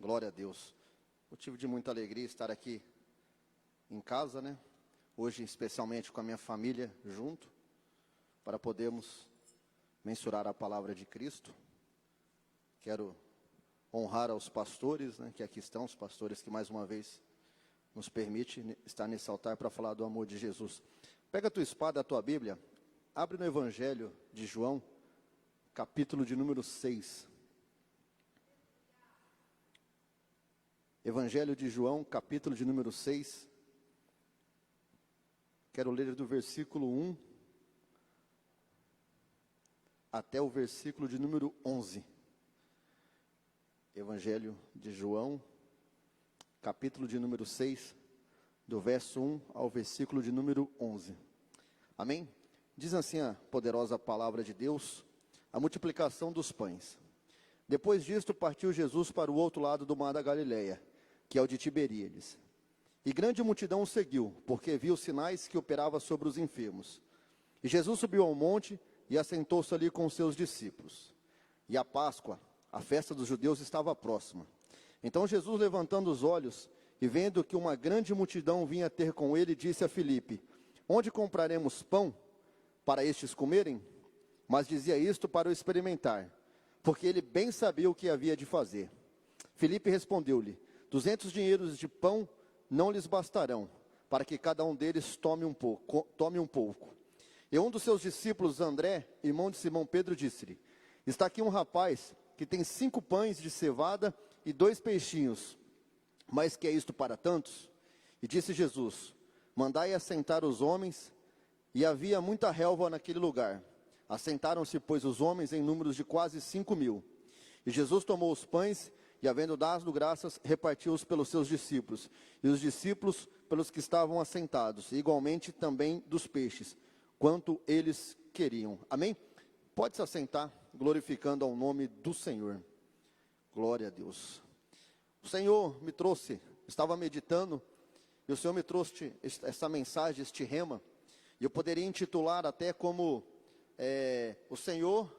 Glória a Deus. Motivo de muita alegria estar aqui em casa, né? Hoje, especialmente com a minha família junto, para podermos mensurar a palavra de Cristo. Quero honrar aos pastores, né, que aqui estão, os pastores que mais uma vez nos permite estar nesse altar para falar do amor de Jesus. Pega a tua espada, a tua Bíblia, abre no Evangelho de João, capítulo de número 6. Evangelho de João, capítulo de número 6. Quero ler do versículo 1 até o versículo de número 11. Evangelho de João, capítulo de número 6, do verso 1 ao versículo de número 11. Amém? Diz assim a poderosa palavra de Deus: a multiplicação dos pães. Depois disto, partiu Jesus para o outro lado do mar da Galileia, que é o de Tiberíades. E grande multidão o seguiu, porque viu os sinais que operava sobre os enfermos. E Jesus subiu ao monte e assentou-se ali com os seus discípulos. E a Páscoa, a festa dos judeus, estava próxima. Então Jesus, levantando os olhos e vendo que uma grande multidão vinha ter com ele, disse a Filipe: onde compraremos pão para estes comerem? Mas dizia isto para o experimentar, porque ele bem sabia o que havia de fazer. Filipe respondeu-lhe: 200 dinheiros de pão não lhes bastarão, para que cada um deles tome um pouco. E um dos seus discípulos, André, irmão de Simão Pedro, disse-lhe: está aqui um rapaz que tem 5 pães de cevada e 2 peixinhos, mas que é isto para tantos? E disse Jesus: mandai assentar os homens. E havia muita relva naquele lugar. Assentaram-se, pois, os homens em números de quase 5.000. E Jesus tomou os pães e, havendo dado graças, repartiu-os pelos seus discípulos, e os discípulos pelos que estavam assentados, e igualmente também dos peixes, quanto eles queriam. Amém? Pode se assentar, glorificando ao nome do Senhor. Glória a Deus. O Senhor me trouxe, estava meditando, e o Senhor me trouxe essa mensagem, este rema, e eu poderia intitular até como o Senhor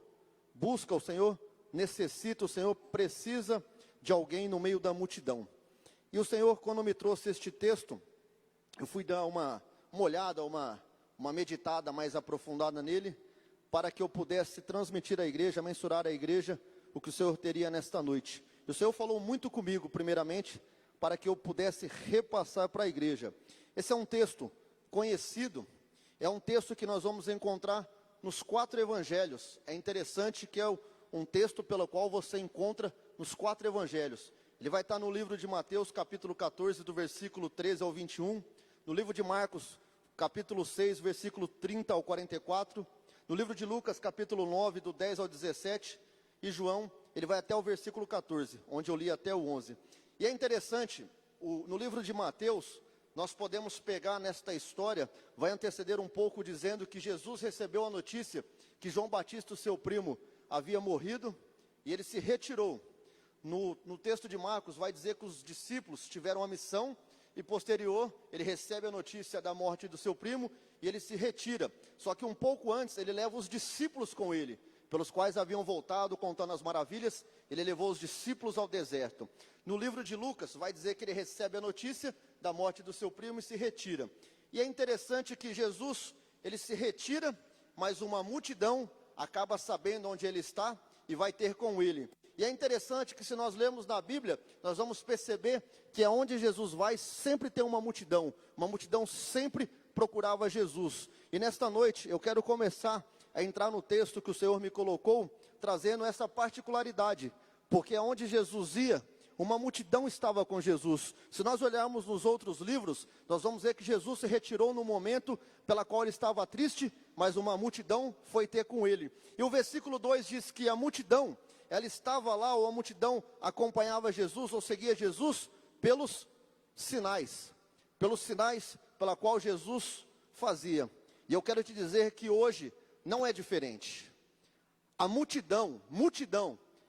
busca, o Senhor necessita, o Senhor precisa de alguém no meio da multidão. E o Senhor, quando me trouxe este texto, eu fui dar uma olhada, uma meditada mais aprofundada nele, para que eu pudesse transmitir à igreja, mensurar à igreja o que o Senhor teria nesta noite. E o Senhor falou muito comigo, primeiramente, para que eu pudesse repassar para a igreja. Esse é um texto conhecido, é um texto que nós vamos encontrar nos 4 evangelhos. É interessante que é um texto pelo qual você encontra nos 4 evangelhos. Ele vai estar no livro de Mateus, capítulo 14, do versículo 13 ao 21, no livro de Marcos, capítulo 6, versículo 30 ao 44, no livro de Lucas, capítulo 9, do 10 ao 17, e João, ele vai até o versículo 14, onde eu li até o 11. E é interessante, no livro de Mateus, nós podemos pegar nesta história, vai anteceder um pouco dizendo que Jesus recebeu a notícia que João Batista, o seu primo, havia morrido, e ele se retirou. No texto de Marcos vai dizer que os discípulos tiveram a missão, e posterior ele recebe a notícia da morte do seu primo, e ele se retira. Só que um pouco antes ele leva os discípulos com ele, pelos quais haviam voltado contando as maravilhas. Ele levou os discípulos ao deserto. No livro de Lucas vai dizer que ele recebe a notícia da morte do seu primo e se retira. E é interessante que Jesus, ele se retira, mas uma multidão acaba sabendo onde ele está e vai ter com ele. E é interessante que, se nós lemos na Bíblia, nós vamos perceber que aonde Jesus vai, sempre tem uma multidão sempre procurava Jesus. E nesta noite, eu quero começar a entrar no texto que o Senhor me colocou, trazendo essa particularidade, porque aonde Jesus ia, uma multidão estava com Jesus. Se nós olharmos nos outros livros, nós vamos ver que Jesus se retirou no momento pela qual ele estava triste, mas uma multidão foi ter com ele. E o versículo 2 diz que a multidão, ela estava lá, ou a multidão acompanhava Jesus, ou seguia Jesus, pelos sinais pela qual Jesus fazia. E eu quero te dizer que hoje não é diferente. A multidão,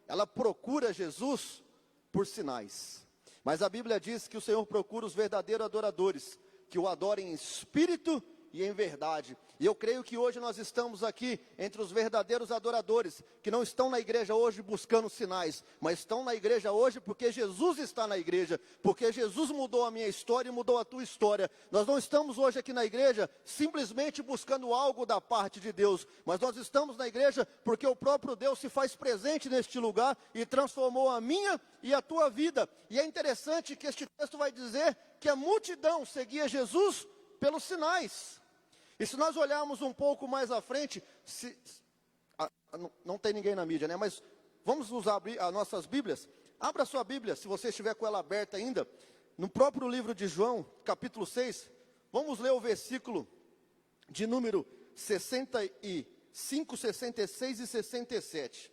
ela procura Jesus por sinais. Mas a Bíblia diz que o Senhor procura os verdadeiros adoradores, que o adorem em espírito e em verdade. E eu creio que hoje nós estamos aqui entre os verdadeiros adoradores, que não estão na igreja hoje buscando sinais, mas estão na igreja hoje porque Jesus está na igreja, porque Jesus mudou a minha história e mudou a tua história. Nós não estamos hoje aqui na igreja simplesmente buscando algo da parte de Deus, mas nós estamos na igreja porque o próprio Deus se faz presente neste lugar e transformou a minha e a tua vida. E é interessante que este texto vai dizer que a multidão seguia Jesus pelos sinais. E se nós olharmos um pouco mais à frente, não tem ninguém na mídia, né? Mas vamos usar as nossas Bíblias. Abra a sua Bíblia, se você estiver com ela aberta ainda, no próprio livro de João, capítulo 6, vamos ler o versículo de número 65, 66 e 67.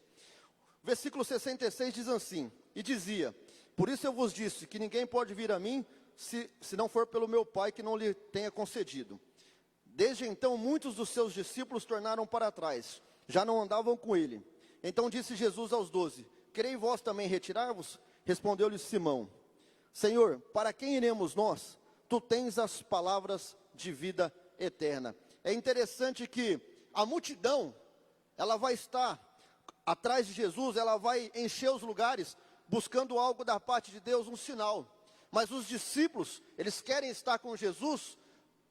Versículo 66 diz assim, e dizia: por isso eu vos disse que ninguém pode vir a mim, se não for pelo meu Pai que não lhe tenha concedido. Desde então muitos dos seus discípulos tornaram para trás, já não andavam com ele. Então disse Jesus aos 12, quereis vós também retirar-vos? Respondeu-lhe Simão, Senhor, para quem iremos nós? Tu tens as palavras de vida eterna. É interessante que a multidão, ela vai estar atrás de Jesus, ela vai encher os lugares, buscando algo da parte de Deus, um sinal. Mas os discípulos, eles querem estar com Jesus,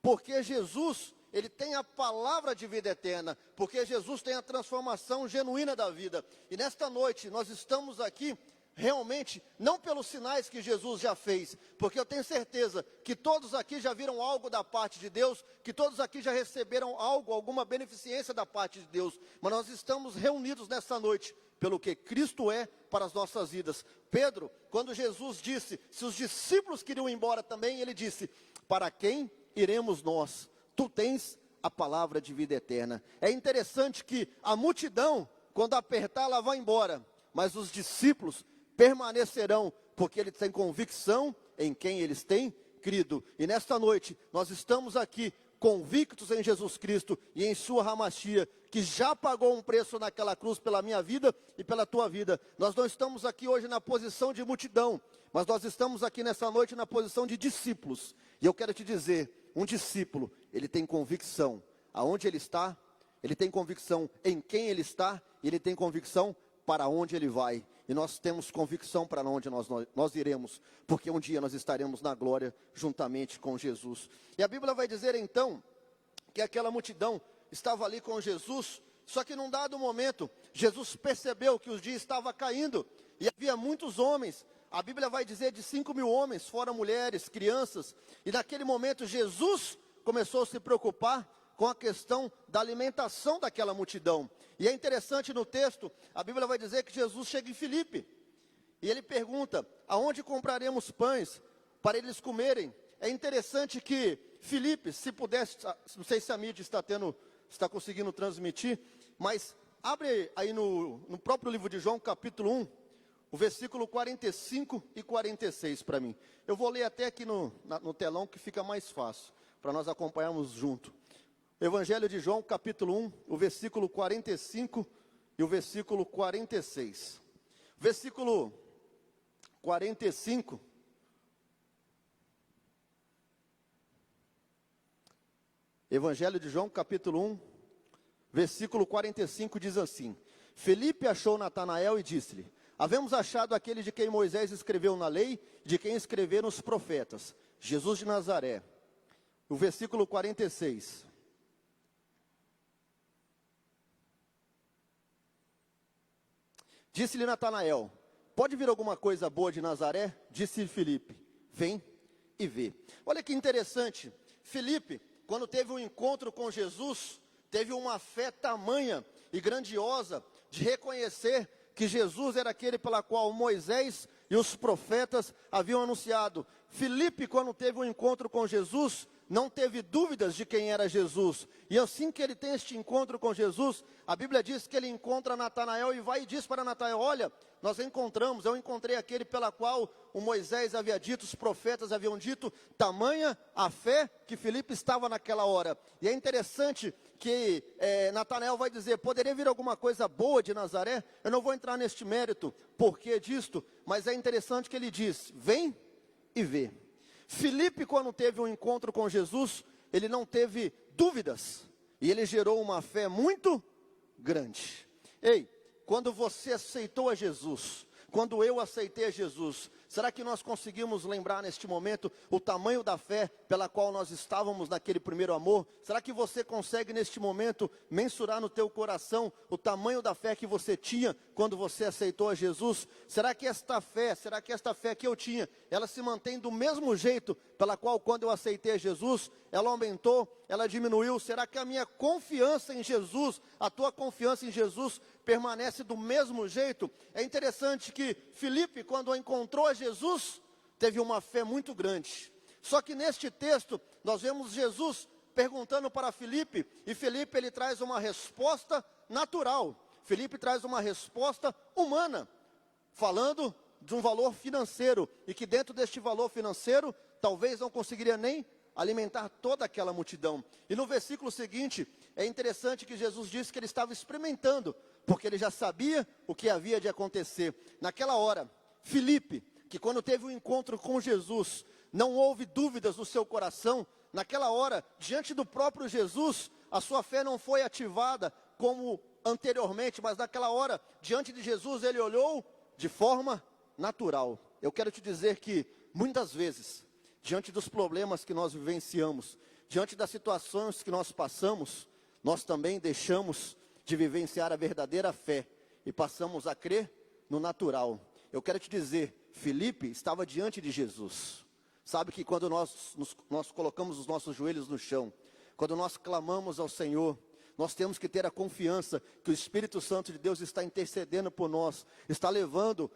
porque Jesus, ele tem a palavra de vida eterna, porque Jesus tem a transformação genuína da vida. E nesta noite, nós estamos aqui, realmente, não pelos sinais que Jesus já fez, porque eu tenho certeza que todos aqui já viram algo da parte de Deus, que todos aqui já receberam algo, alguma beneficência da parte de Deus, mas nós estamos reunidos nessa noite, pelo que Cristo é para as nossas vidas. Pedro, quando Jesus disse, se os discípulos queriam ir embora também, ele disse, para quem iremos nós? Tu tens a palavra de vida eterna. É interessante que a multidão, quando apertar, ela vai embora, mas os discípulos permanecerão, porque eles têm convicção em quem eles têm crido. E nesta noite, nós estamos aqui convictos em Jesus Cristo e em sua Hamashia, que já pagou um preço naquela cruz pela minha vida e pela tua vida. Nós não estamos aqui hoje na posição de multidão, mas nós estamos aqui nessa noite na posição de discípulos. E eu quero te dizer, um discípulo, ele tem convicção aonde ele está, ele tem convicção em quem ele está, e ele tem convicção para onde ele vai. E nós temos convicção para onde nós iremos, porque um dia nós estaremos na glória juntamente com Jesus. E a Bíblia vai dizer então, que aquela multidão estava ali com Jesus, só que num dado momento, Jesus percebeu que os dias estavam caindo, e havia muitos homens. A Bíblia vai dizer de 5.000 homens, fora mulheres, crianças, e naquele momento Jesus começou a se preocupar com a questão da alimentação daquela multidão. E é interessante no texto, a Bíblia vai dizer que Jesus chega em Filipe, e ele pergunta, aonde compraremos pães para eles comerem? É interessante que Filipe, se pudesse, não sei se a mídia está conseguindo transmitir, mas abre aí no próprio livro de João, capítulo 1, o versículo 45 e 46 para mim. Eu vou ler até aqui no telão, que fica mais fácil, para nós acompanharmos junto. Evangelho de João, capítulo 1, o versículo 45 e o versículo 46. Versículo 45. Evangelho de João, capítulo 1, versículo 45 diz assim: Felipe achou Natanael e disse-lhe: havemos achado aquele de quem Moisés escreveu na lei, de quem escreveram os profetas, Jesus de Nazaré. O versículo 46. Disse-lhe Natanael: pode vir alguma coisa boa de Nazaré? Disse Filipe: vem e vê. Olha que interessante, Filipe, quando teve um encontro com Jesus, teve uma fé tamanha e grandiosa de reconhecer que Jesus era aquele pela qual Moisés e os profetas haviam anunciado. Filipe, quando teve um encontro com Jesus, não teve dúvidas de quem era Jesus. E assim que ele tem este encontro com Jesus, a Bíblia diz que ele encontra Natanael e vai e diz para Natanael: olha, eu encontrei aquele pela qual o Moisés havia dito, os profetas haviam dito, tamanha a fé que Filipe estava naquela hora. E é interessante que Natanael vai dizer: poderia vir alguma coisa boa de Nazaré? Eu não vou entrar neste mérito, porquê disto, mas é interessante que ele diz: vem e vê. Filipe, quando teve um encontro com Jesus, ele não teve dúvidas, e ele gerou uma fé muito grande. Ei, quando você aceitou a Jesus, quando eu aceitei a Jesus, será que nós conseguimos lembrar neste momento o tamanho da fé pela qual nós estávamos naquele primeiro amor? Será que você consegue neste momento mensurar no teu coração o tamanho da fé que você tinha quando você aceitou a Jesus? Será que esta fé que eu tinha, ela se mantém do mesmo jeito pela qual quando eu aceitei a Jesus, ela aumentou, ela diminuiu? Será que a minha confiança em Jesus, a tua confiança em Jesus permanece do mesmo jeito? É interessante que Filipe, quando encontrou a Jesus, teve uma fé muito grande. Só que neste texto, nós vemos Jesus perguntando para Filipe, e Filipe ele traz uma resposta natural. Filipe traz uma resposta humana, falando de um valor financeiro, e que dentro deste valor financeiro, talvez não conseguiria nem alimentar toda aquela multidão. E no versículo seguinte, é interessante que Jesus disse que ele estava experimentando, porque ele já sabia o que havia de acontecer. Naquela hora, Filipe, que quando teve um encontro com Jesus, não houve dúvidas no seu coração. Naquela hora, diante do próprio Jesus, a sua fé não foi ativada como anteriormente, mas naquela hora, diante de Jesus, ele olhou de forma natural. Eu quero te dizer que, muitas vezes, diante dos problemas que nós vivenciamos, diante das situações que nós passamos, nós também deixamos de vivenciar a verdadeira fé e passamos a crer no natural. Eu quero te dizer, Filipe estava diante de Jesus. Sabe que quando nós colocamos os nossos joelhos no chão, quando nós clamamos ao Senhor, nós temos que ter a confiança que o Espírito Santo de Deus está intercedendo por nós, está levando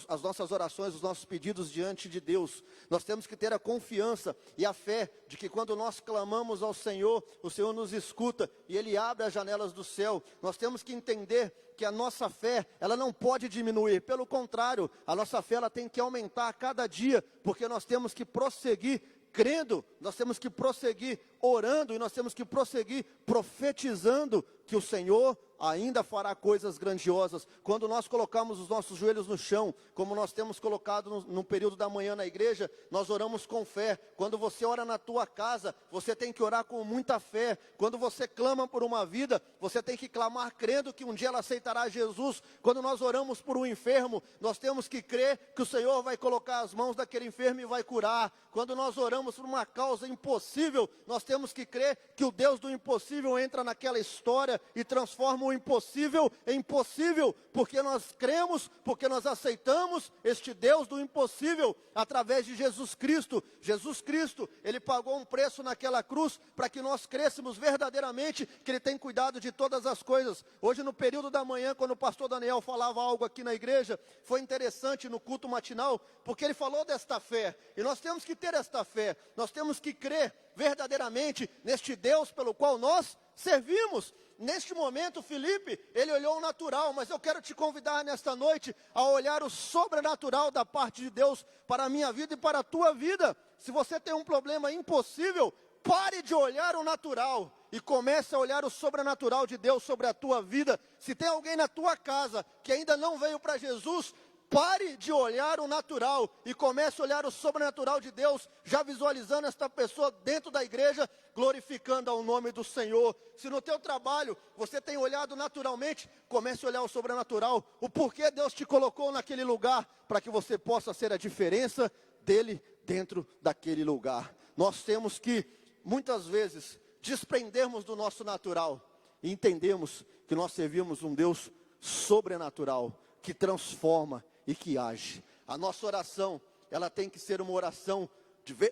as nossas orações, os nossos pedidos diante de Deus. Nós temos que ter a confiança e a fé de que quando nós clamamos ao Senhor, o Senhor nos escuta e Ele abre as janelas do céu. Nós temos que entender que a nossa fé, ela não pode diminuir, pelo contrário, a nossa fé ela tem que aumentar a cada dia, porque nós temos que prosseguir crendo, nós temos que prosseguir orando e nós temos que prosseguir profetizando que o Senhor ainda fará coisas grandiosas. Quando nós colocamos os nossos joelhos no chão, como nós temos colocado no período da manhã na igreja, nós oramos com fé. Quando você ora na tua casa, você tem que orar com muita fé. Quando você clama por uma vida, você tem que clamar crendo que um dia ela aceitará Jesus. Quando nós oramos por um enfermo, nós temos que crer que o Senhor vai colocar as mãos daquele enfermo e vai curar. Quando nós oramos por uma causa impossível, nós temos que crer que o Deus do impossível entra naquela história e transforma o impossível em possível, porque nós cremos, porque nós aceitamos este Deus do impossível através de Jesus Cristo. Jesus Cristo, Ele pagou um preço naquela cruz para que nós crêssemos verdadeiramente que Ele tem cuidado de todas as coisas. Hoje no período da manhã, quando o pastor Daniel falava algo aqui na igreja, foi interessante no culto matinal, porque ele falou desta fé, e nós temos que ter esta fé, nós temos que crer verdadeiramente neste Deus pelo qual nós servimos. Neste momento, Filipe, ele olhou o natural, mas eu quero te convidar nesta noite a olhar o sobrenatural da parte de Deus para a minha vida e para a tua vida. Se você tem um problema impossível, pare de olhar o natural e comece a olhar o sobrenatural de Deus sobre a tua vida. Se tem alguém na tua casa que ainda não veio para Jesus, pare de olhar o natural e comece a olhar o sobrenatural de Deus, já visualizando esta pessoa dentro da igreja, glorificando ao nome do Senhor. Se no teu trabalho você tem olhado naturalmente, comece a olhar o sobrenatural, o porquê Deus te colocou naquele lugar, para que você possa ser a diferença dele dentro daquele lugar. Nós temos que, muitas vezes, desprendermos do nosso natural e entendemos que nós servimos um Deus sobrenatural, que transforma e que age. A nossa oração, ela tem que ser uma oração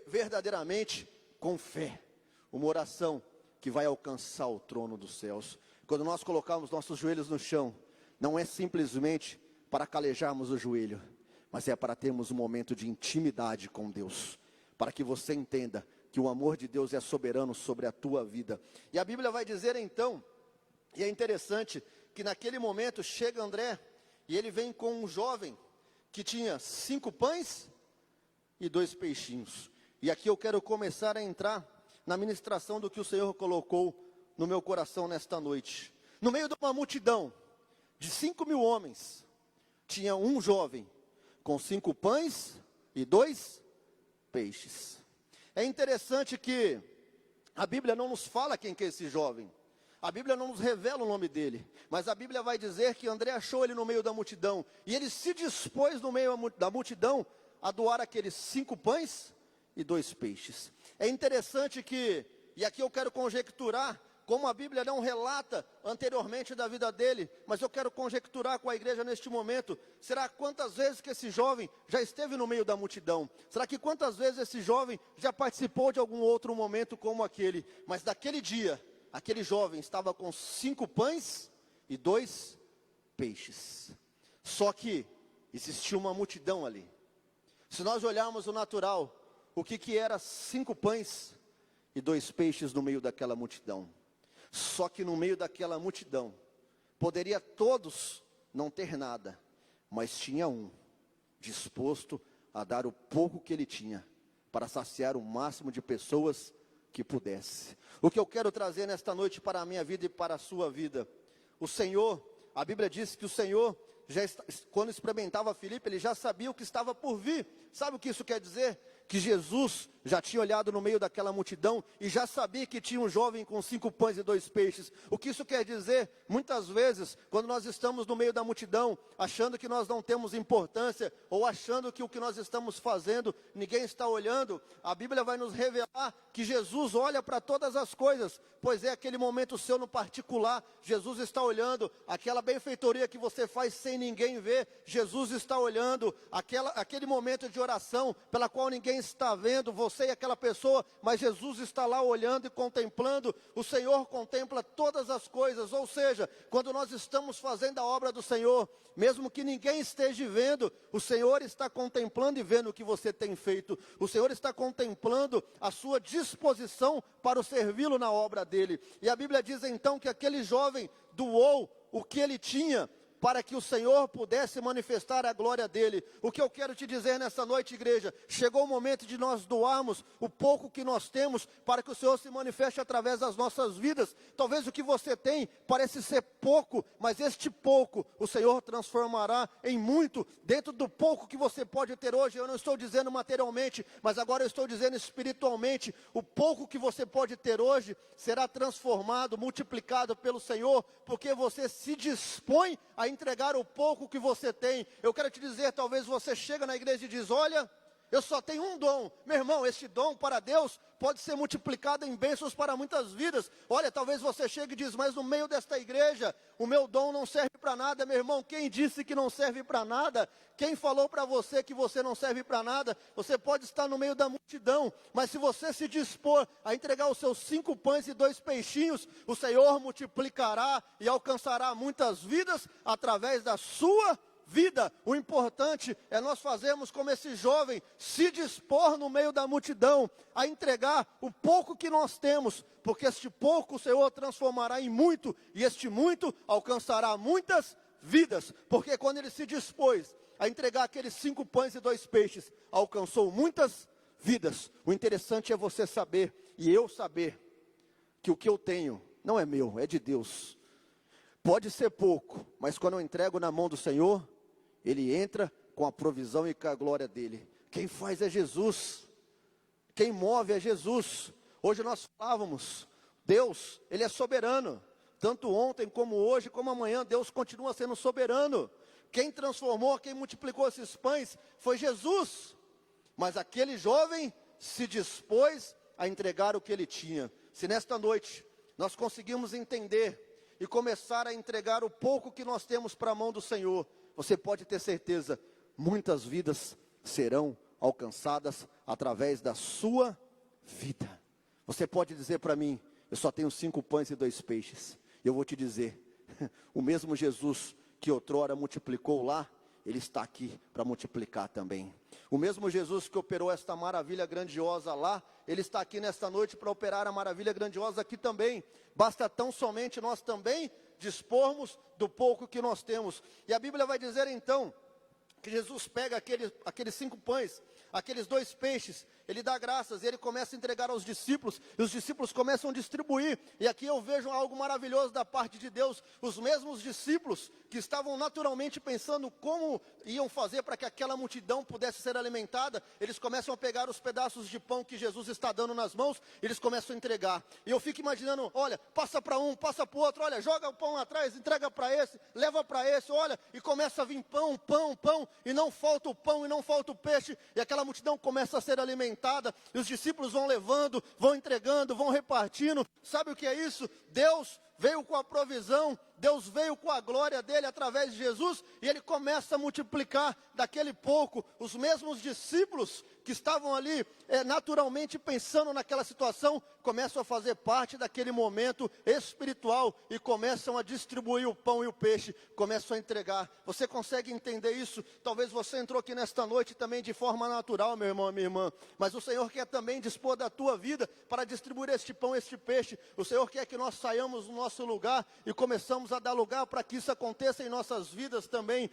verdadeiramente com fé, uma oração que vai alcançar o trono dos céus. Quando nós colocamos nossos joelhos no chão, não é simplesmente para calejarmos o joelho, mas é para termos um momento de intimidade com Deus, para que você entenda que o amor de Deus é soberano sobre a tua vida. E a Bíblia vai dizer então, e é interessante, que naquele momento chega André, e ele vem com um jovem que tinha 5 pães e 2 peixinhos. E aqui eu quero começar a entrar na ministração do que o Senhor colocou no meu coração nesta noite. No meio de uma multidão de 5.000 homens, tinha um jovem com 5 pães e 2 peixes. É interessante que A Bíblia não nos fala quem que é esse jovem. A Bíblia não nos revela o nome dele, mas a Bíblia vai dizer que André achou ele no meio da multidão, e ele se dispôs no meio da multidão a doar aqueles 5 pães e 2 peixes. É interessante que, e aqui eu quero conjecturar, como a Bíblia não relata anteriormente da vida dele, mas eu quero conjecturar com a igreja neste momento, será quantas vezes que esse jovem já esteve no meio da multidão? Será que quantas vezes esse jovem já participou de algum outro momento como aquele? Mas naquele dia, aquele jovem estava com 5 pães e 2 peixes. Só que existia uma multidão ali. Se nós olharmos o natural, o que era 5 pães e 2 peixes no meio daquela multidão? Só que no meio daquela multidão, poderia todos não ter nada, mas tinha um disposto a dar o pouco que ele tinha, para saciar o máximo de pessoas que pudesse. O que eu quero trazer nesta noite para a minha vida e para a sua vida, o Senhor, a Bíblia diz que o Senhor, quando experimentava Filipe, ele já sabia o que estava por vir. Sabe o que isso quer dizer? Que Jesus já tinha olhado no meio daquela multidão e já sabia que tinha um jovem com 5 pães e 2 peixes. O que isso quer dizer? Muitas vezes, quando nós estamos no meio da multidão, achando que nós não temos importância, ou achando que o que nós estamos fazendo, ninguém está olhando, a Bíblia vai nos revelar que Jesus olha para todas as coisas, pois é aquele momento seu no particular, Jesus está olhando, aquela benfeitoria que você faz sem ninguém ver, Jesus está olhando, aquele momento de oração, pela qual ninguém está vendo, você e aquela pessoa, mas Jesus está lá olhando e contemplando. O Senhor contempla todas as coisas, ou seja, quando nós estamos fazendo a obra do Senhor, mesmo que ninguém esteja vendo, o Senhor está contemplando e vendo o que você tem feito, o Senhor está contemplando a sua disposição para o servi-lo na obra dele. E a Bíblia diz então que aquele jovem doou o que ele tinha, para que o Senhor pudesse manifestar a glória dele. O que eu quero te dizer nessa noite, igreja, chegou o momento de nós doarmos o pouco que nós temos, para que o Senhor se manifeste através das nossas vidas. Talvez o que você tem parece ser pouco, mas este pouco o Senhor transformará em muito, dentro do pouco que você pode ter hoje. Eu não estou dizendo materialmente, mas agora eu estou dizendo espiritualmente. O pouco que você pode ter hoje será transformado, multiplicado pelo Senhor, porque você se dispõe a entregar o pouco que você tem. Eu quero te dizer, talvez você chega na igreja e diz: olha, eu só tenho um dom. Meu irmão, este dom para Deus pode ser multiplicado em bênçãos para muitas vidas. Olha, talvez você chegue e diz: mas no meio desta igreja, o meu dom não serve para nada. Meu irmão, quem disse que não serve para nada? Quem falou para você que você não serve para nada? Você pode estar no meio da multidão, mas se você se dispor a entregar os seus 5 pães e 2 peixinhos, o Senhor multiplicará e alcançará muitas vidas através da sua vida. O importante é nós fazermos como esse jovem, se dispor no meio da multidão, a entregar o pouco que nós temos, porque este pouco o Senhor transformará em muito, e este muito alcançará muitas vidas, porque quando ele se dispôs a entregar aqueles 5 pães e 2 peixes, alcançou muitas vidas. O interessante é você saber, e eu saber, que o que eu tenho não é meu, é de Deus. Pode ser pouco, mas quando eu entrego na mão do Senhor, Ele entra com a provisão e com a glória dEle. Quem faz é Jesus, quem move é Jesus. Hoje nós falávamos, Deus, Ele é soberano, tanto ontem como hoje, como amanhã, Deus continua sendo soberano. Quem transformou, quem multiplicou esses pães foi Jesus, mas aquele jovem se dispôs a entregar o que ele tinha. Se nesta noite nós conseguimos entender e começar a entregar o pouco que nós temos para a mão do Senhor, você pode ter certeza, muitas vidas serão alcançadas através da sua vida. Você pode dizer para mim: eu só tenho 5 pães e 2 peixes. Eu vou te dizer, o mesmo Jesus que outrora multiplicou lá, Ele está aqui para multiplicar também. O mesmo Jesus que operou esta maravilha grandiosa lá, Ele está aqui nesta noite para operar a maravilha grandiosa aqui também. Basta tão somente nós também dispormos do pouco que nós temos. E a Bíblia vai dizer então, que Jesus pega aqueles 5 pães, aqueles 2 peixes, ele dá graças e ele começa a entregar aos discípulos, e os discípulos começam a distribuir, e aqui eu vejo algo maravilhoso da parte de Deus. Os mesmos discípulos que estavam naturalmente pensando como iam fazer para que aquela multidão pudesse ser alimentada, eles começam a pegar os pedaços de pão que Jesus está dando nas mãos, e eles começam a entregar, e eu fico imaginando, olha, passa para um, passa para o outro, olha, joga o pão atrás, entrega para esse, leva para esse, olha, e começa a vir pão, pão, pão, e não falta o pão, e não falta o peixe, e aquela multidão começa a ser alimentada, e os discípulos vão levando, vão entregando, vão repartindo. Sabe o que é isso? Deus veio com a provisão, Deus veio com a glória dele através de Jesus, e ele começa a multiplicar daquele pouco. Os mesmos discípulos que estavam ali naturalmente pensando naquela situação, começam a fazer parte daquele momento espiritual, e começam a distribuir o pão e o peixe, começam a entregar. Você consegue entender isso? Talvez você entrou aqui nesta noite também de forma natural, meu irmão, minha irmã, mas o Senhor quer também dispor da tua vida para distribuir este pão, este peixe. O Senhor quer que nós saiamos do nosso lugar e começamos a dar lugar para que isso aconteça em nossas vidas também.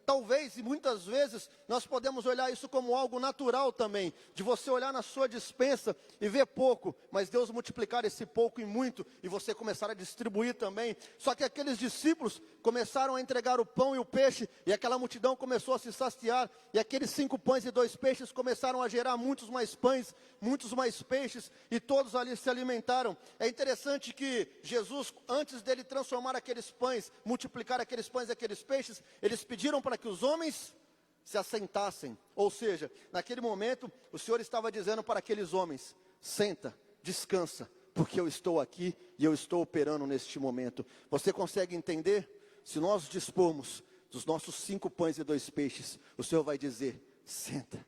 Talvez e muitas vezes nós podemos olhar isso como algo natural também, de você olhar na sua despensa e ver pouco, mas Deus multiplicar esse pouco em muito, e você começar a distribuir também. Só que aqueles discípulos começaram a entregar o pão e o peixe, e aquela multidão começou a se saciar, e aqueles 5 pães e 2 peixes começaram a gerar muitos mais pães, muitos mais peixes, e todos ali se alimentaram. É interessante que Jesus, antes dele transformar aqueles pães, multiplicar aqueles pães e aqueles peixes, eles pediram para que os homens se assentassem. Ou seja, naquele momento, o Senhor estava dizendo para aqueles homens: senta, descansa, porque eu estou aqui e eu estou operando neste momento. Você consegue entender? Se nós dispormos dos nossos 5 pães e 2 peixes, o Senhor vai dizer: senta,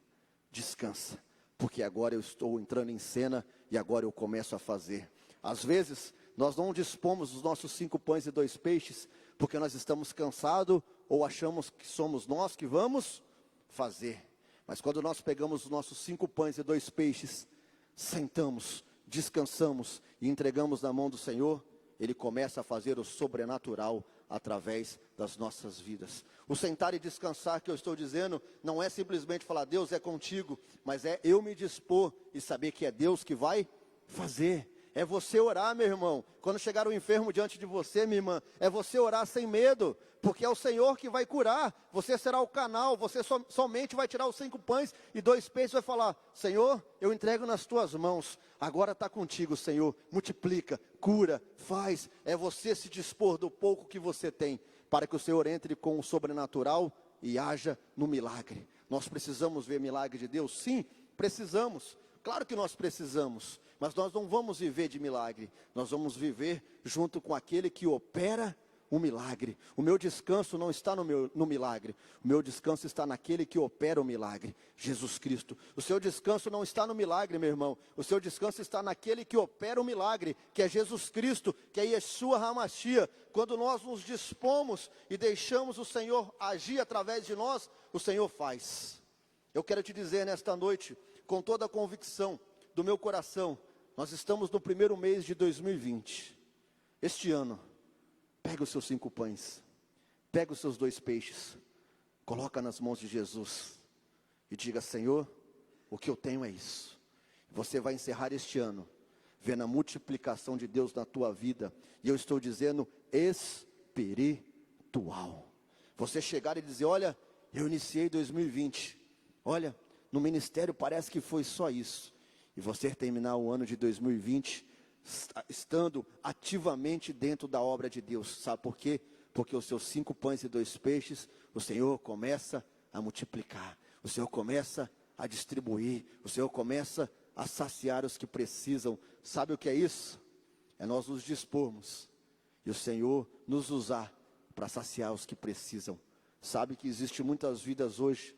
descansa, porque agora eu estou entrando em cena e agora eu começo a fazer. Às vezes, nós não dispomos dos nossos 5 pães e 2 peixes, porque nós estamos cansados, ou achamos que somos nós que vamos fazer. Mas quando nós pegamos os nossos 5 pães e 2 peixes, sentamos, descansamos e entregamos na mão do Senhor, Ele começa a fazer o sobrenatural através das nossas vidas. O sentar e descansar que eu estou dizendo, não é simplesmente falar Deus é contigo, mas é eu me dispor e saber que é Deus que vai fazer. É você orar, meu irmão. Quando chegar um enfermo diante de você, minha irmã, é você orar sem medo, porque é o Senhor que vai curar. Você será o canal, você somente vai tirar os 5 pães e 2 peixes e vai falar: Senhor, eu entrego nas tuas mãos, agora está contigo, Senhor, multiplica, cura, faz. É você se dispor do pouco que você tem, para que o Senhor entre com o sobrenatural e haja no milagre. Nós precisamos ver milagre de Deus? Sim, precisamos. Claro que nós precisamos, mas nós não vamos viver de milagre, nós vamos viver junto com aquele que opera o milagre. O meu descanso não está no milagre, o meu descanso está naquele que opera o milagre, Jesus Cristo. O seu descanso não está no milagre, meu irmão, o seu descanso está naquele que opera o milagre, que é Jesus Cristo, que é Yeshua HaMashiach. Quando nós nos dispomos e deixamos o Senhor agir através de nós, o Senhor faz. Eu quero te dizer nesta noite, com toda a convicção do meu coração, nós estamos no primeiro mês de 2020. Este ano, pega os seus 5 pães, pega os seus 2 peixes, coloca nas mãos de Jesus e diga: Senhor, o que eu tenho é isso. Você vai encerrar este ano vendo a multiplicação de Deus na tua vida, e eu estou dizendo espiritual. Você chegar e dizer: olha, eu iniciei 2020, olha, no ministério parece que foi só isso, e você terminar o ano de 2020 estando ativamente dentro da obra de Deus. Sabe por quê? Porque os seus 5 pães e 2 peixes, o Senhor começa a multiplicar, o Senhor começa a distribuir, o Senhor começa a saciar os que precisam. Sabe o que é isso? É nós nos dispormos e o Senhor nos usar para saciar os que precisam. Sabe que existe muitas vidas hoje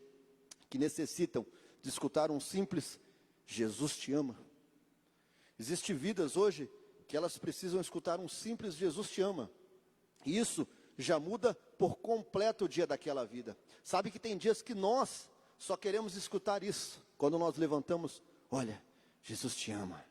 que necessitam de escutar um simples Jesus te ama. Existem vidas hoje que elas precisam escutar um simples Jesus te ama. E isso já muda por completo o dia daquela vida. Sabe que tem dias que nós só queremos escutar isso. Quando nós levantamos: olha, Jesus te ama,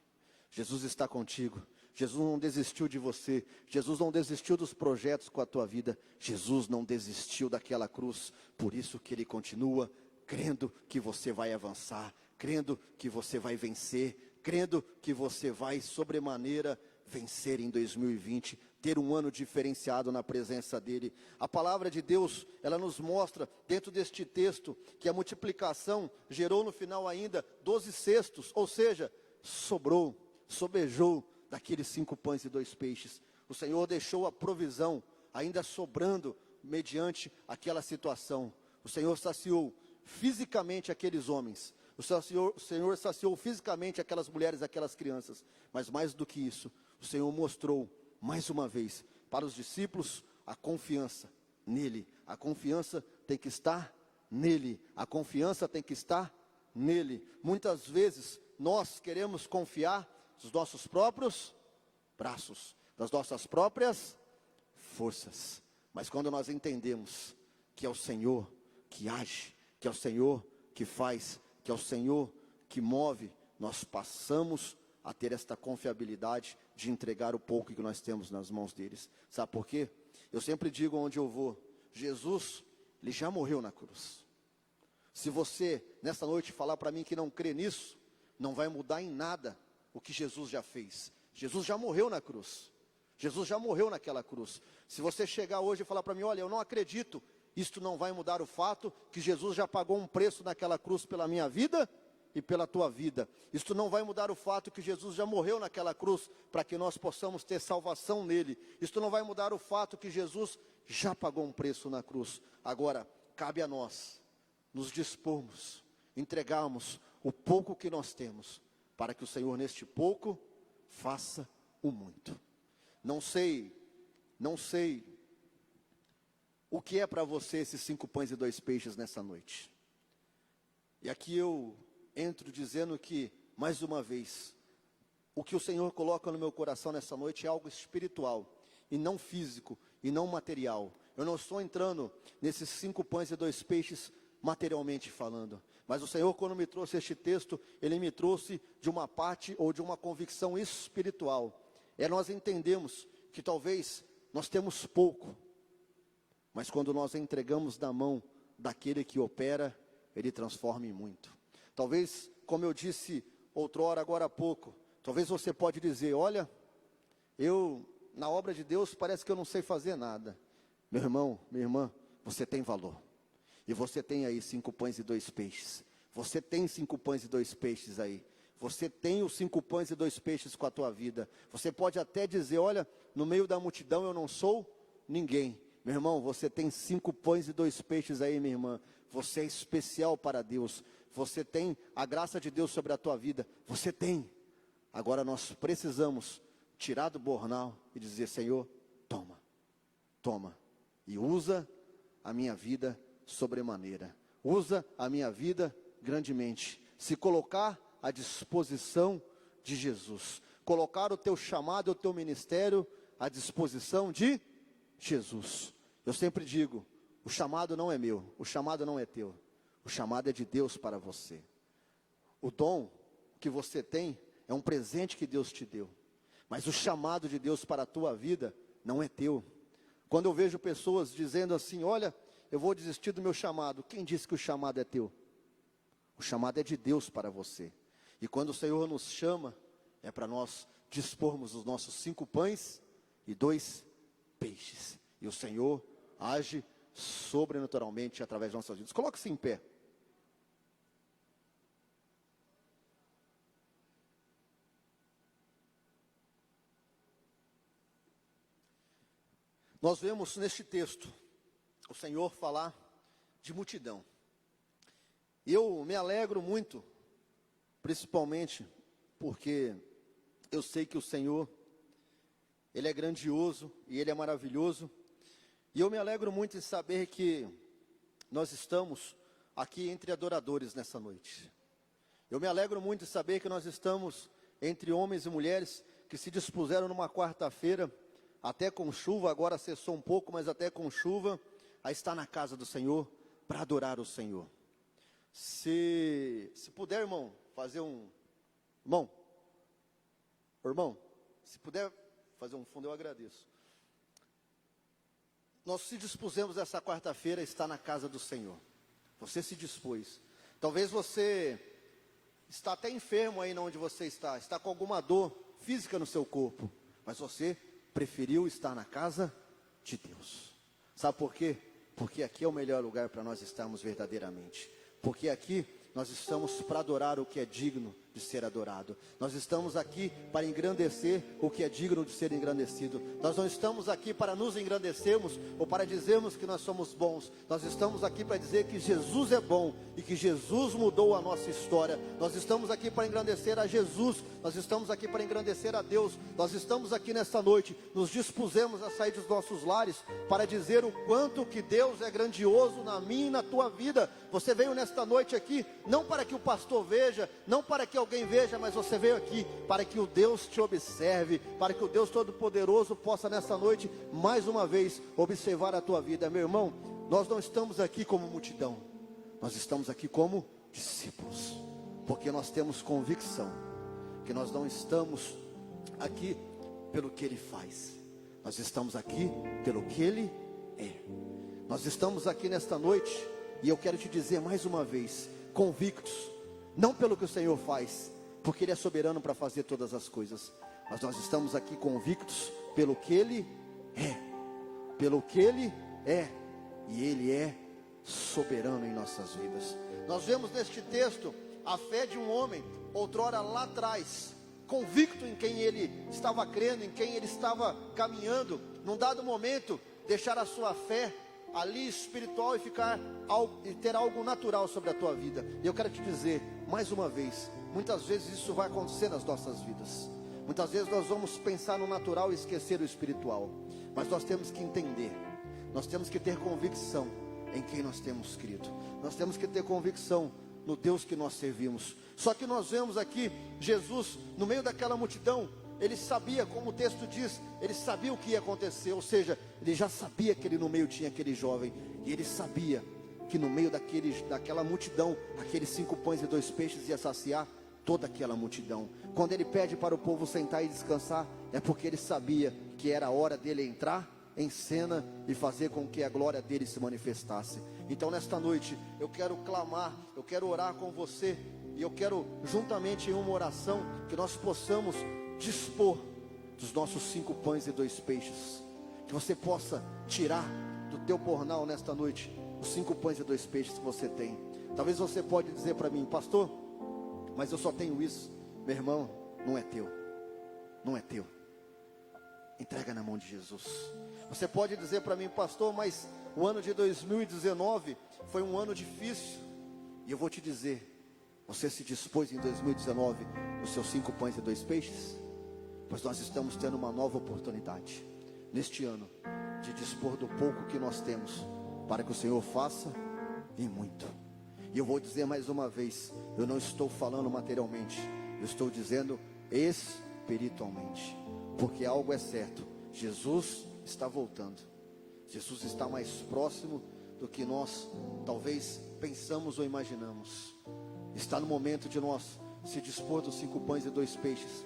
Jesus está contigo, Jesus não desistiu de você, Jesus não desistiu dos projetos com a tua vida, Jesus não desistiu daquela cruz, por isso que Ele continua crendo que você vai avançar, crendo que você vai vencer, crendo que você vai sobremaneira vencer em 2020, ter um ano diferenciado na presença dEle. A palavra de Deus, ela nos mostra, dentro deste texto, que a multiplicação gerou no final ainda 12 cestos, ou seja, sobejou daqueles 5 pães e 2 peixes. O Senhor deixou a provisão ainda sobrando mediante aquela situação. O Senhor saciou fisicamente aqueles homens. O Senhor saciou fisicamente aquelas mulheres, aquelas crianças. Mas mais do que isso, o Senhor mostrou mais uma vez para os discípulos a confiança nele. A confiança tem que estar nele. A confiança tem que estar nele. Muitas vezes nós queremos confiar nos nossos próprios braços, das nossas próprias forças. Mas quando nós entendemos que é o Senhor que age, que é o Senhor que faz, que é o Senhor que move, nós passamos a ter esta confiabilidade de entregar o pouco que nós temos nas mãos deles. Sabe por quê? Eu sempre digo onde eu vou, Jesus, Ele já morreu na cruz. Se você, nessa noite, falar para mim que não crê nisso, não vai mudar em nada o que Jesus já fez. Jesus já morreu na cruz. Jesus já morreu naquela cruz. Se você chegar hoje e falar para mim, olha, eu não acredito, isto não vai mudar o fato que Jesus já pagou um preço naquela cruz pela minha vida e pela tua vida. Isto não vai mudar o fato que Jesus já morreu naquela cruz para que nós possamos ter salvação nele. Isto não vai mudar o fato que Jesus já pagou um preço na cruz. Agora, cabe a nós nos dispormos, entregarmos o pouco que nós temos, para que o Senhor neste pouco faça o muito. Não sei o que é para você esses 5 pães e 2 peixes nessa noite. E aqui eu entro dizendo que, mais uma vez, o que o Senhor coloca no meu coração nessa noite é algo espiritual, e não físico, e não material. Eu não estou entrando nesses 5 pães e 2 peixes materialmente falando, mas o Senhor, quando me trouxe este texto, Ele me trouxe de uma parte ou de uma convicção espiritual. Nós entendemos que talvez nós temos pouco, mas quando nós entregamos na mão daquele que opera, Ele transforma em muito. Talvez, como eu disse outrora, agora há pouco, talvez você pode dizer, olha, na obra de Deus parece que eu não sei fazer nada. Meu irmão, minha irmã, você tem valor. E você tem aí 5 pães e 2 peixes. Você tem 5 pães e 2 peixes aí. Você tem os 5 pães e 2 peixes com a tua vida. Você pode até dizer, olha, no meio da multidão eu não sou ninguém. Meu irmão, você tem 5 pães e 2 peixes aí, minha irmã. Você é especial para Deus. Você tem a graça de Deus sobre a tua vida. Você tem. Agora nós precisamos tirar do bornal e dizer, Senhor, toma. E usa a minha vida sobremaneira. Usa a minha vida grandemente. Se colocar à disposição de Jesus. Colocar o teu chamado, o teu ministério à disposição de Jesus. Eu sempre digo, o chamado não é meu, o chamado não é teu. O chamado é de Deus para você. O dom que você tem é um presente que Deus te deu. Mas o chamado de Deus para a tua vida não é teu. Quando eu vejo pessoas dizendo assim, olha, eu vou desistir do meu chamado. Quem disse que o chamado é teu? O chamado é de Deus para você. E quando o Senhor nos chama, é para nós dispormos os nossos 5 pães e 2 peixes. E o Senhor age sobrenaturalmente através de nossas vidas. Coloque-se em pé. Nós vemos neste texto o Senhor falar de multidão. Eu me alegro muito, principalmente porque eu sei que o Senhor, Ele é grandioso e Ele é maravilhoso. E eu me alegro muito em saber que nós estamos aqui entre adoradores nessa noite. Eu me alegro muito em saber que nós estamos entre homens e mulheres que se dispuseram numa quarta-feira, até com chuva, agora cessou um pouco, mas até com chuva, a estar na casa do Senhor para adorar o Senhor. Se puder, irmão, fazer um... Irmão, Se puder fazer um fundo, eu agradeço. Nós se dispusemos essa quarta-feira a estar na casa do Senhor. Você se dispôs. Talvez você está até enfermo aí onde você está com alguma dor física no seu corpo, mas você preferiu estar na casa de Deus. Sabe por quê? Porque aqui é o melhor lugar para nós estarmos verdadeiramente. Porque aqui nós estamos para adorar o que é digno de ser adorado. Nós estamos aqui para engrandecer o que é digno de ser engrandecido. Nós não estamos aqui para nos engrandecermos ou para dizermos que nós somos bons. Nós estamos aqui para dizer que Jesus é bom e que Jesus mudou a nossa história. Nós estamos aqui para engrandecer a Jesus. Nós estamos aqui para engrandecer a Deus. Nós estamos aqui nesta noite, nos dispusemos a sair dos nossos lares para dizer o quanto que Deus é grandioso na minha e na tua vida. Você veio nesta noite aqui não para que o pastor veja, não para que alguém veja, mas você veio aqui para que o Deus te observe, para que o Deus Todo-Poderoso possa nessa noite, mais uma vez, observar a tua vida. Meu irmão, nós não estamos aqui como multidão, nós estamos aqui como discípulos, porque nós temos convicção, que nós não estamos aqui pelo que Ele faz, nós estamos aqui pelo que Ele é. Nós estamos aqui nesta noite, e eu quero te dizer mais uma vez, convictos, não pelo que o Senhor faz, porque Ele é soberano para fazer todas as coisas, mas nós estamos aqui convictos pelo que Ele é, pelo que Ele é, e Ele é soberano em nossas vidas. Nós vemos neste texto a fé de um homem, outrora lá atrás, convicto em quem ele estava crendo, em quem ele estava caminhando, num dado momento, deixar a sua fé ali espiritual e ter algo natural sobre a tua vida. E eu quero te dizer, mais uma vez, muitas vezes isso vai acontecer nas nossas vidas. Muitas vezes nós vamos pensar no natural e esquecer o espiritual. Mas nós temos que entender, nós temos que ter convicção em quem nós temos crido. Nós temos que ter convicção no Deus que nós servimos. Só que nós vemos aqui, Jesus, no meio daquela multidão, ele sabia, como o texto diz, ele sabia o que ia acontecer, ou seja, ele já sabia que ele no meio tinha aquele jovem, e ele sabia que no meio daquela multidão, aqueles 5 pães e 2 peixes ia saciar toda aquela multidão. Quando ele pede para o povo sentar e descansar, é porque ele sabia que era a hora dele entrar em cena e fazer com que a glória dele se manifestasse. Então nesta noite, eu quero clamar, eu quero orar com você, e eu quero juntamente em uma oração, que nós possamos dispor dos nossos 5 pães e 2 peixes, que você possa tirar do teu pornal nesta noite, os 5 pães e 2 peixes que você tem. Talvez você pode dizer para mim, pastor, mas eu só tenho isso. Meu irmão, não é teu, não é teu. Entrega na mão de Jesus. Você pode dizer para mim, pastor, mas o ano de 2019 foi um ano difícil. E eu vou te dizer, você se dispôs em 2019 os seus 5 pães e 2 peixes? Pois nós estamos tendo uma nova oportunidade neste ano de dispor do pouco que nós temos, para que o Senhor faça e muito. E eu vou dizer mais uma vez, eu não estou falando materialmente, eu estou dizendo espiritualmente, porque algo é certo, Jesus está voltando. Jesus está mais próximo do que nós talvez pensamos ou imaginamos. Está no momento de nós se dispor dos 5 pães e 2 peixes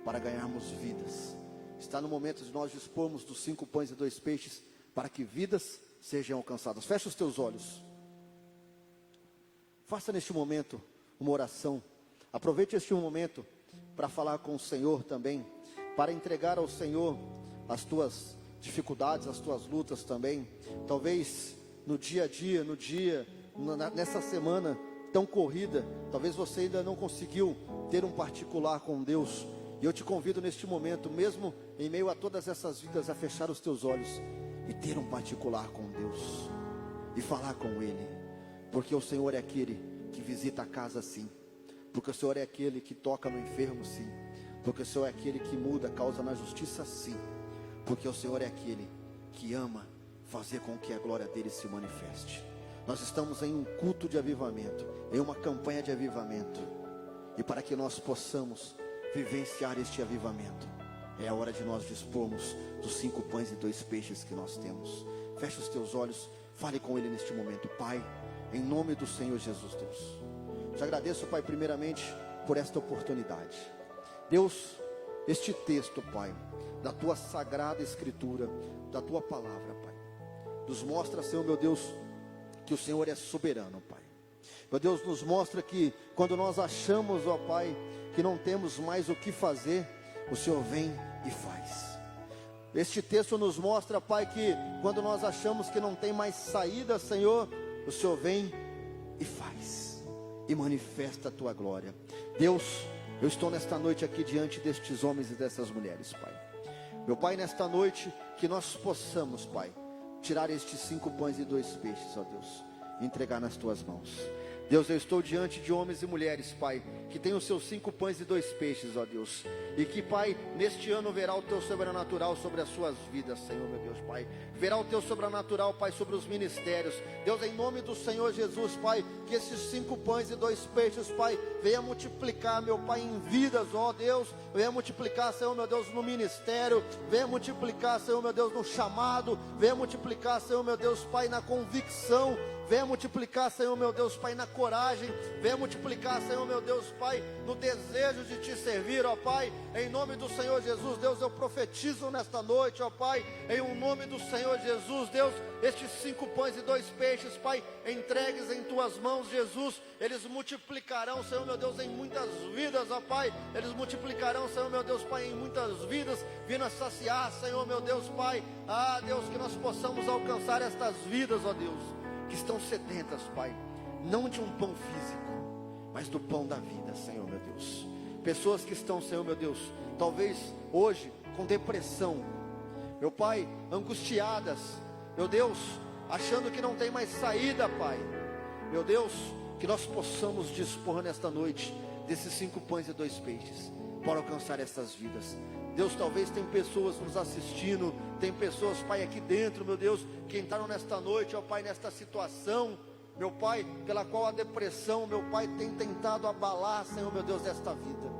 para ganharmos vidas. Está no momento de nós dispormos dos 5 pães e 2 peixes para que vidas sejam alcançadas. Fecha os teus olhos. Faça neste momento uma oração. Aproveite este momento para falar com o Senhor também, para entregar ao Senhor as tuas dificuldades, as tuas lutas também. Talvez no dia a dia, nessa semana tão corrida, talvez você ainda não conseguiu ter um particular com Deus. E eu te convido neste momento, mesmo em meio a todas essas vidas, a fechar os teus olhos e ter um particular com Deus e falar com Ele, porque o Senhor é aquele que visita a casa sim, porque o Senhor é aquele que toca no enfermo sim, porque o Senhor é aquele que muda a causa na justiça sim, porque o Senhor é aquele que ama fazer com que a glória dele se manifeste. Nós estamos em um culto de avivamento, em uma campanha de avivamento, e para que nós possamos vivenciar este avivamento, é a hora de nós dispormos dos 5 pães e 2 peixes que nós temos. Feche os teus olhos, fale com Ele neste momento. Pai, em nome do Senhor Jesus, Deus, te agradeço, Pai, primeiramente por esta oportunidade. Deus, este texto, Pai, da tua sagrada escritura, da tua palavra, Pai. Nos mostra, Senhor meu Deus, que o Senhor é soberano, Pai. Meu Deus, nos mostra que quando nós achamos, ó Pai, que não temos mais o que fazer, o Senhor vem e faz. Este texto nos mostra, Pai, que quando nós achamos que não tem mais saída, Senhor, o Senhor vem e faz, e manifesta a tua glória. Deus, eu estou nesta noite aqui diante destes homens e dessas mulheres, Pai. Meu Pai, nesta noite, que nós possamos, Pai, tirar estes 5 pães e 2 peixes, ó Deus, e entregar nas tuas mãos. Deus, eu estou diante de homens e mulheres, Pai, que têm os seus 5 pães e 2 peixes, ó Deus, e que, Pai, neste ano verá o teu sobrenatural sobre as suas vidas, Senhor, meu Deus, Pai. Verá o teu sobrenatural, Pai, sobre os ministérios. Deus, em nome do Senhor Jesus, Pai, que esses 5 pães e 2 peixes, Pai, venha multiplicar, meu Pai, em vidas, ó Deus. Venha multiplicar, Senhor, meu Deus, no ministério. Venha multiplicar, Senhor, meu Deus, no chamado. Venha multiplicar, Senhor, meu Deus, Pai, na convicção. Venha multiplicar, Senhor, meu Deus, Pai, na coragem. Venha multiplicar, Senhor, meu Deus, Pai, no desejo de te servir, ó Pai. Em nome do Senhor Jesus, Deus, eu profetizo nesta noite, ó Pai, em o nome do Senhor Jesus, Deus, estes 5 pães e 2 peixes, Pai, entregues em tuas mãos, Jesus, eles multiplicarão, Senhor, meu Deus, em muitas vidas, ó Pai. Eles multiplicarão, Senhor, meu Deus, Pai, em muitas vidas, vindo a saciar, Senhor, meu Deus, Pai. Ah, Deus, que nós possamos alcançar estas vidas, ó Deus, que estão sedentas, Pai, não de um pão físico, mas do pão da vida, Senhor, meu Deus. Pessoas que estão, Senhor, meu Deus, talvez hoje com depressão, meu Pai, angustiadas, meu Deus, achando que não tem mais saída, Pai. Meu Deus, que nós possamos dispor nesta noite desses 5 pães e 2 peixes para alcançar essas vidas. Deus, talvez tem pessoas nos assistindo, tem pessoas, Pai, aqui dentro, meu Deus, que entraram nesta noite, ó Pai, nesta situação, meu Pai, pela qual a depressão, meu Pai, tem tentado abalar, Senhor, meu Deus, esta vida.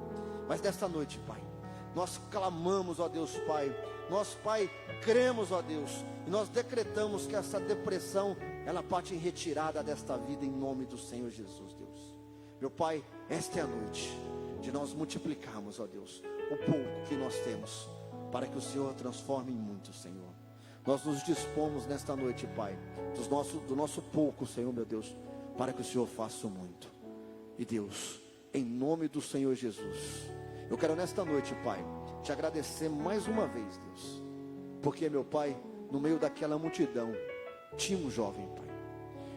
Mas nesta noite, Pai, nós clamamos, ó Deus, Pai, nós, Pai, cremos, ó Deus, e nós decretamos que essa depressão, ela parte em retirada desta vida, em nome do Senhor Jesus, Deus. Meu Pai, esta é a noite de nós multiplicarmos, ó Deus, o pouco que nós temos, para que o Senhor transforme em muito, Senhor. Nós nos dispomos nesta noite, Pai, do nosso pouco, Senhor, meu Deus, para que o Senhor faça o muito. E Deus, em nome do Senhor Jesus, eu quero nesta noite, Pai, te agradecer mais uma vez, Deus, porque, meu Pai, no meio daquela multidão, tinha um jovem, Pai,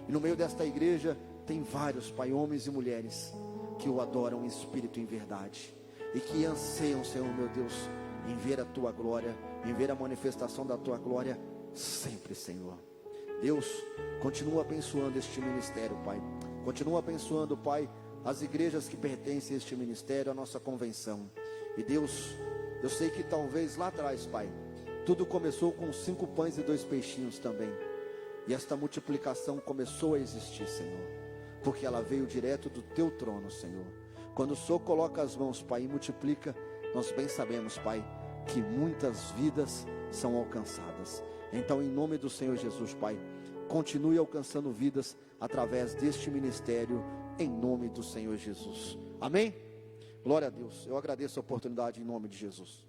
e no meio desta igreja, tem vários, Pai, homens e mulheres, que o adoram em espírito e em verdade, e que anseiam, Senhor, meu Deus, em ver a tua glória, em ver a manifestação da tua glória, sempre, Senhor. Deus, continua abençoando este ministério, Pai, continua abençoando, Pai, as igrejas que pertencem a este ministério, a nossa convenção. E Deus, eu sei que talvez lá atrás, Pai, tudo começou com 5 pães e 2 peixinhos também, e esta multiplicação começou a existir, Senhor, porque ela veio direto do teu trono, Senhor. Quando o Senhor coloca as mãos, Pai, e multiplica, nós bem sabemos, Pai, que muitas vidas são alcançadas. Então, em nome do Senhor Jesus, Pai, continue alcançando vidas através deste ministério, em nome do Senhor Jesus. Amém? Glória a Deus. Eu agradeço a oportunidade em nome de Jesus.